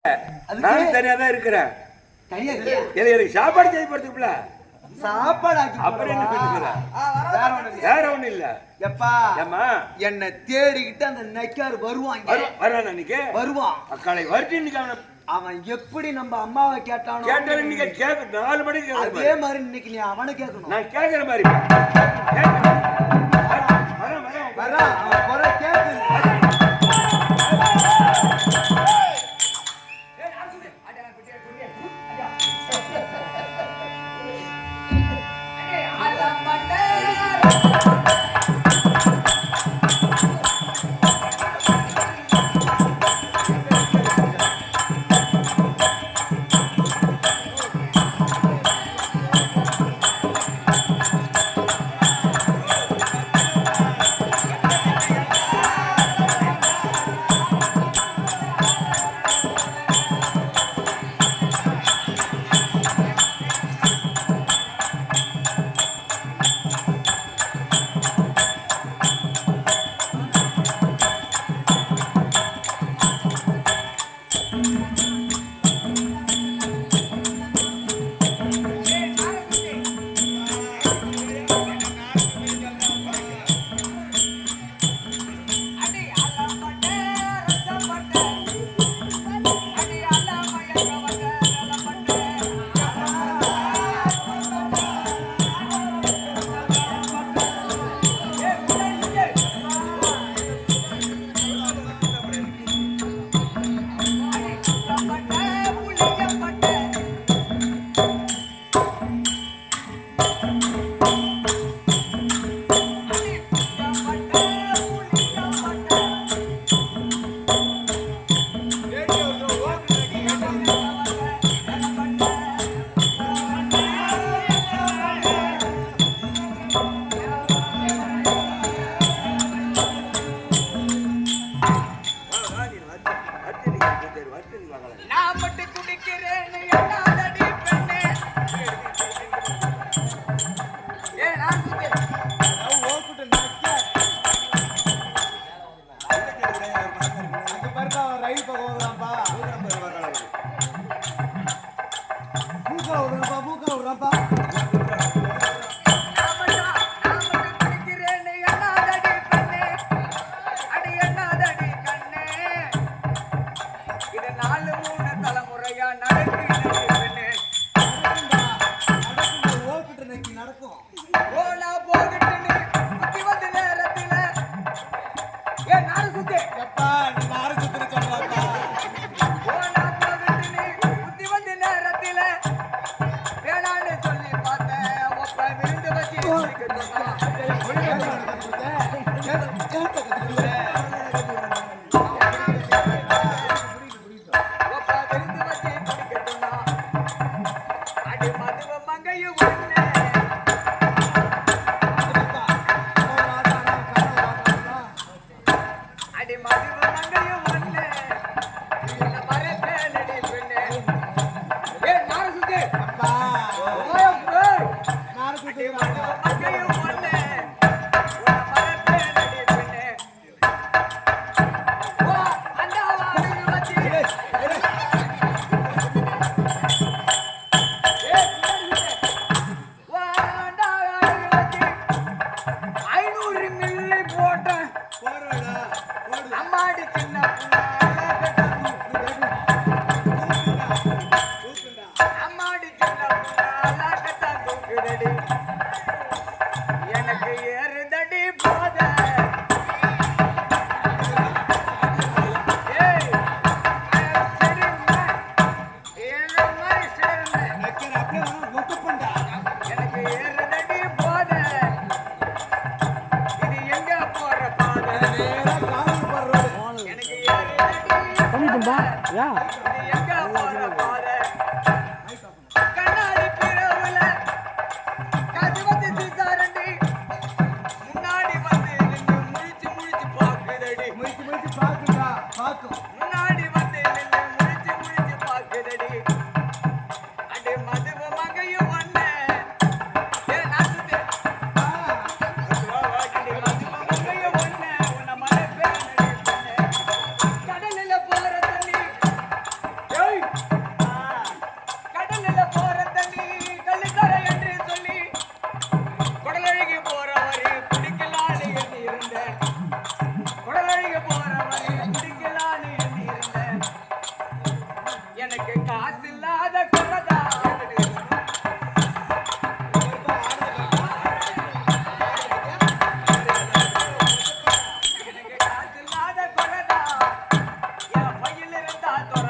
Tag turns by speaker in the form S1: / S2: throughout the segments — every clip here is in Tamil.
S1: நானும் தனியா தான் இருக்கிறேன். எனக்கு சாப்பாடு செய்ய போறதுக்குள்ள
S2: சாப்பாடு
S1: அப்புறம் என்ன பண்ணுற? வேற ஒண்ணு இல்ல.
S2: எப்பா
S1: ஏமா
S2: என்ன தேடிக்கிட்டு அந்த நெக்கார் வருவாங்க.
S1: வரான் அன்னைக்கு
S2: வருவான்.
S1: அக்காளை வரட்டி இன்னைக்கு
S2: அவன் எப்படி நம்ம அம்மாவை கேட்டானோ
S1: கேட்டாலும் நீங்க கேட்க 4 மணிக்கு
S2: அதே மாதிரி இன்னைக்கு நீ அவனை கேட்கணும்.
S1: நான் கேட்கிற மாதிரி
S2: வரா அவன் குறை கேட்கு.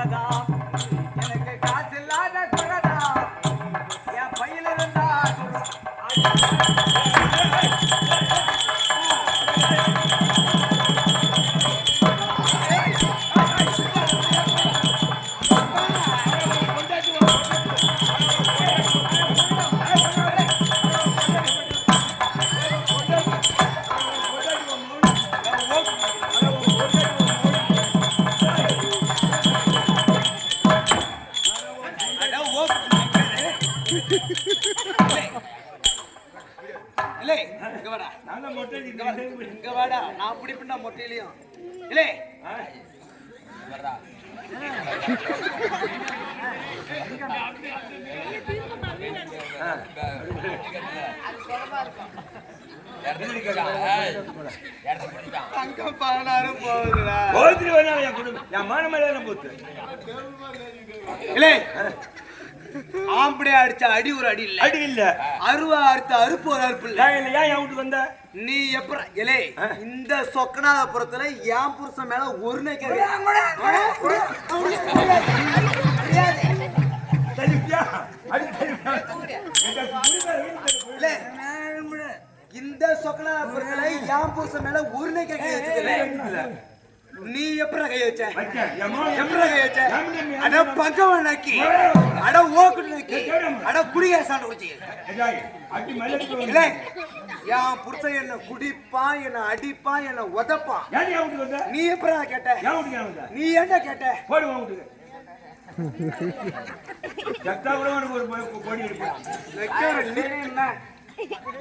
S1: குலதா எனக்கு காசு இல்லாத குலதா என் பையில இருந்தா
S2: இல்லை இங்க வாடா
S1: நான் மொட்டை
S2: இங்க வாடா நான் பிடிப்பேன்டா மொட்டையிலையும் இல்லை தங்கம் 16 போகுதுடா
S1: போத்திரி வேணாம் என் குடும்பம் என் மானமேல போத்து
S2: இல்லை ஆம்பளை அடிச்ச அடி ஒரு அடி இல்ல
S1: அடி இல்ல
S2: அருவா அறுத்த அறுப்பு ஒரு அறுப்பு இல்ல
S1: ஏன் இல்ல ஏன் என் வீட்டுக்கு வந்த
S2: நீ எப்ப இலே இந்த சொக்கநாதபுரத்துல என் புருஷன் மேல ஒரு நெக்க இந்த சொக்கநாதபுரத்துல என் புருஷன் மேல ஒரு நெக்க கை வச்சதில்ல நீ எப்படா கை வச்ச எப்படா கை வச்ச அட பகவன் நக்கி அட ஓக்குடு நக்கி அட குடிய சாண்டு குடிச்சி இல்ல என் புருஷன் என்ன குடிப்பான் என்ன அடிப்பான் என்ன உதப்பான் நீ எப்படா கேட்ட நீ என்ன கேட்ட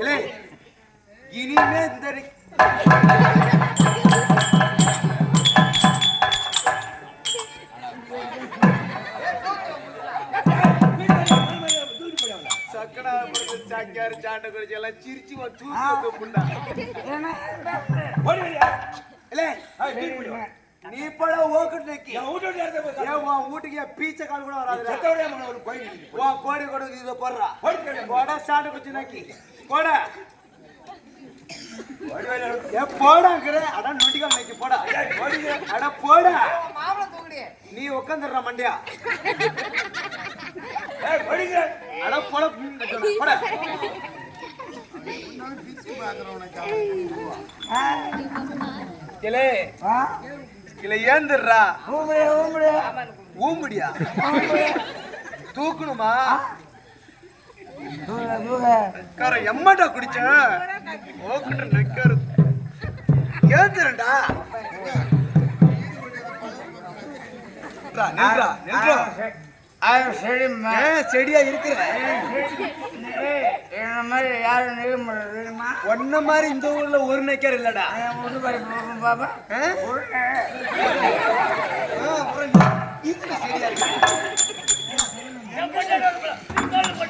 S2: இல்ல இனிமே இந்த சாக்கியாரு சாண்டை குறிச்சி எல்லாம் சிரிச்சு புண்டா நீ பட ஓக்கட்டு நக்கி உன் வீட்டுக்கு பீச்சை கால் கூட வராது உன் கோடி கூட இதை போடுறா போட சாண்டை குறிச்சி நக்கி போட போடாங்கிற அதான் நொண்டிக்கால் நக்கி போடா அட போட நீ உட்காந்துடுற மண்டியா அட போட போட கிளே கிளை ஏந்துடுறா ஊம்படியா தூக்கணுமா எம்மட்டா குடிச்ச ஓக்கிட்ட நெக்காரு ஏந்துறா நின்றா நின்றா செடியா இருக்கிற ஒன்ன மாதிரி இந்த ஊர்ல ஒரு நெக்கர் இல்லடா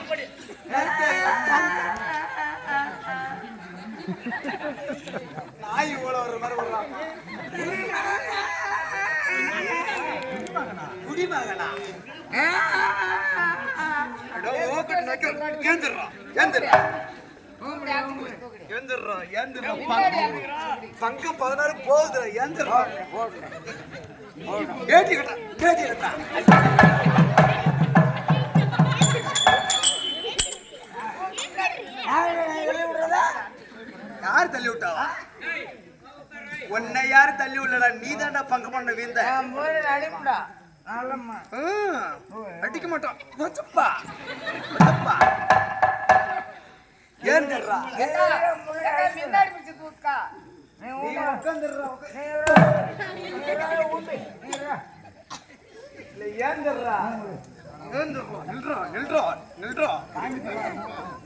S2: செடியா நாய் ஓட வர்ற மாதிரி விடுறாங்க குடிமகனா பங்கம் 16 போகுதுடா ஏந்திரா கேட்டி கட்டா கேட்டி கட்டா யார் தள்ளி விட்டாவா உன்னை யாரு தள்ளி விடலடா நீ தான்டா பங்கு பண்ண வீந்த அடிக்க மாட்டோம் ஏந்துடுறா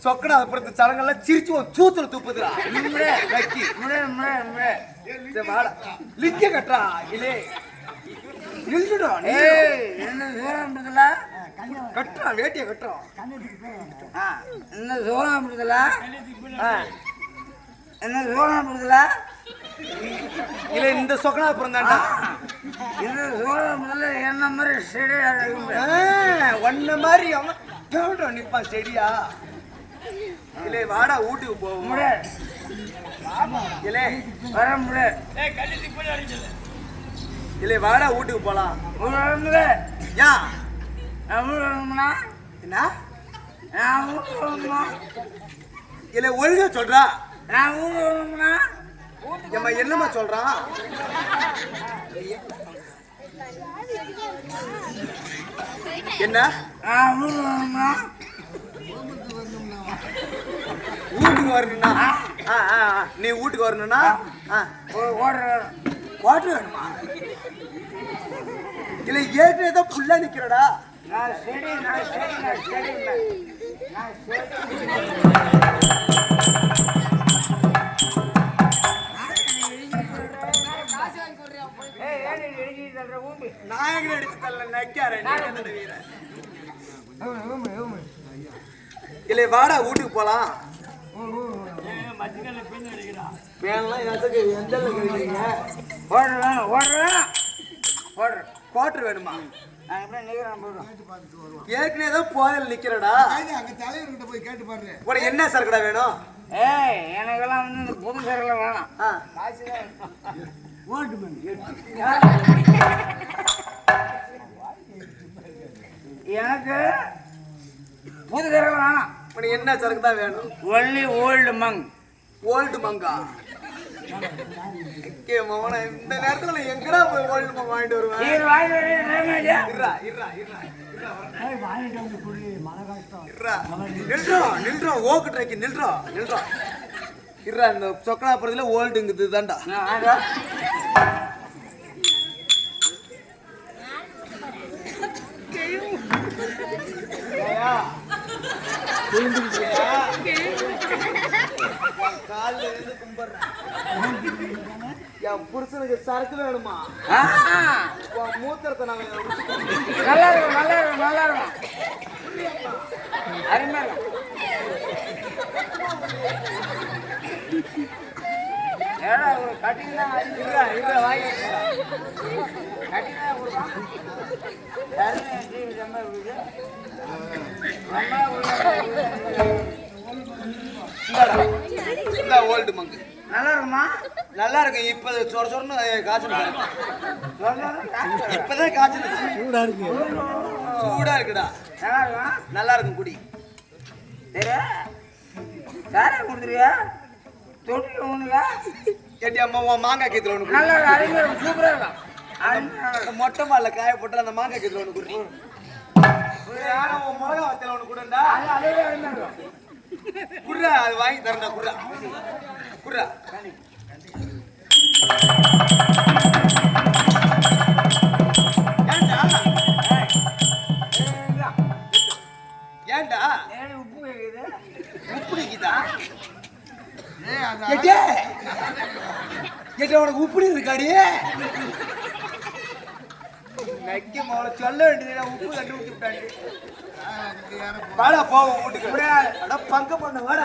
S2: சொக்கநாதபுரத்து சடங்கெல்லாம் சிரிச்சு சூத்துல துப்புதுடா லிங்க கட்டுறா இல்லே கட்டுறா வேட்டிய கட்டுறோம்
S3: என்ன சோழம் என்ன சோழம்
S2: இல்ல இந்த சொக்கநாதபுரம் தான்டா
S3: இந்த சோழம் என்ன மாதிரி செடியா
S2: ஒன்ன மாதிரி அவன் நிப்பான் செடியா இல்ல வாடா வீட்டுக்கு போவோம் இல்ல
S3: வர முடியாது
S2: இல்ல வாடா வீட்டுக்கு போலாம் ஏன்
S3: அவ்வளோங்கண்ணா
S2: என்ன
S3: நான் ஊருங்கண்ணா
S2: இல்ல ஒழுங்கா சொல்றா
S3: நான் ஊருங்கண்ணா
S2: ஏம்மா என்னம்மா சொல்றான் என்ன
S3: நான் ஊருங்கண்ணா
S2: வீட்டுக்கு வரணும்னா நீ வீட்டுக்கு வரணும்னா
S3: ஓடுற
S2: வாட்டர் வேணுமா இல்ல ஏற்கனவே தான் புல்லா நிக்கிறடா
S3: நான் செடி நான் செடி நான் செடி நான்
S2: நாயகன் அடிச்சு தள்ள நக்காரன் இல்ல வாடா வீட்டுக்கு போலாம் பேன்லாம் எதுக்கு எந்த
S3: ஓடுறேன் ஓடுறேன் ஓடுறேன்
S2: குவார்டர் வேணுமா
S3: நான் எப்படி நிற்கிறேன் போடுறோம்
S2: ஏற்கனவே தான் போதையில் நிக்கிறடா
S4: அங்க தலைவர்கிட்ட போய் கேட்டு பாரு.
S2: உனக்கு என்ன சரக்குடா வேணும்
S3: ஏய் எனக்கெல்லாம் வந்து இந்த புது சரக்குல வேணாம் எனக்கு புது சரக்குல வேணாம்
S2: உனக்கு என்ன சரக்கு தான் வேணும்
S3: ஒன்லி ஓல்டு மங்
S2: ஓல்டு மங்கா மவன இந்த நேரத்துல நான் எங்கடா போய் ஓல்டு மங்க வாங்கிட்டு வருவேன்
S3: நீர் வாங்கி
S2: இருடா இருடா இருடா நில்றோம் ஓக்கு ட்ரைக்கு நில்றோம் இருடா இந்த சொக்கலாபுரத்துல ஓல்டுங்குது தான்டா காலில் இருந்து கும்பிடுறேன் என் புருஷனுக்கு சரக்கு வேணுமா மூத்திரத்தை நாங்க
S3: நல்லா இருக்கும் நல்லா இருக்கும் நல்லா இருக்கும் அருமையா இருக்கும் ஏடா ஒரு கட்டிங் தான்
S2: இருடா வாங்கி
S3: கட்டிங் தான் கொடுப்பான் ரொம்ப
S2: இந்த ஓல்டு மங்கு
S3: நல்லா இருக்குமா
S2: நல்லா இருக்கு இப்ப சொரன்னு காய்ச்சல் இப்பதான் காய்ச்சல் சூடா இருக்குடா
S3: நல்லா இருக்குமா
S2: நல்லா இருக்கும் குடி
S3: சரி சாரா கொடுத்துருவியா தொட்டு ஒண்ணுல
S2: கேட்டி அம்மா உன் மாங்காய் கீத்துல ஒண்ணு
S3: நல்லா அருமையா இருக்கும் சூப்பரா இருக்கும்
S2: மொட்டை மால காய போட்டு அந்த மாங்காய் கீத்துல ஒண்ணு குடி உன் மிளகா வத்தல ஒண்ணு குடண்டா
S3: அதே அருமையா இருக்கும்
S2: குர்ரா அது வாங்கி தரண்டா குர்ரா ஏன்டா
S3: உப்பு கேக்குது
S2: உப்பு நிக்குதா
S4: அது
S2: உனக்கு உப்புடி இருக்காடி நக்கி மோளை சொல்ல வேண்டியது உப்பு கண்டு ஊத்தி விட்டாண்டி வாடா போவோம் வீட்டுக்கு பங்க பண்ண வாடா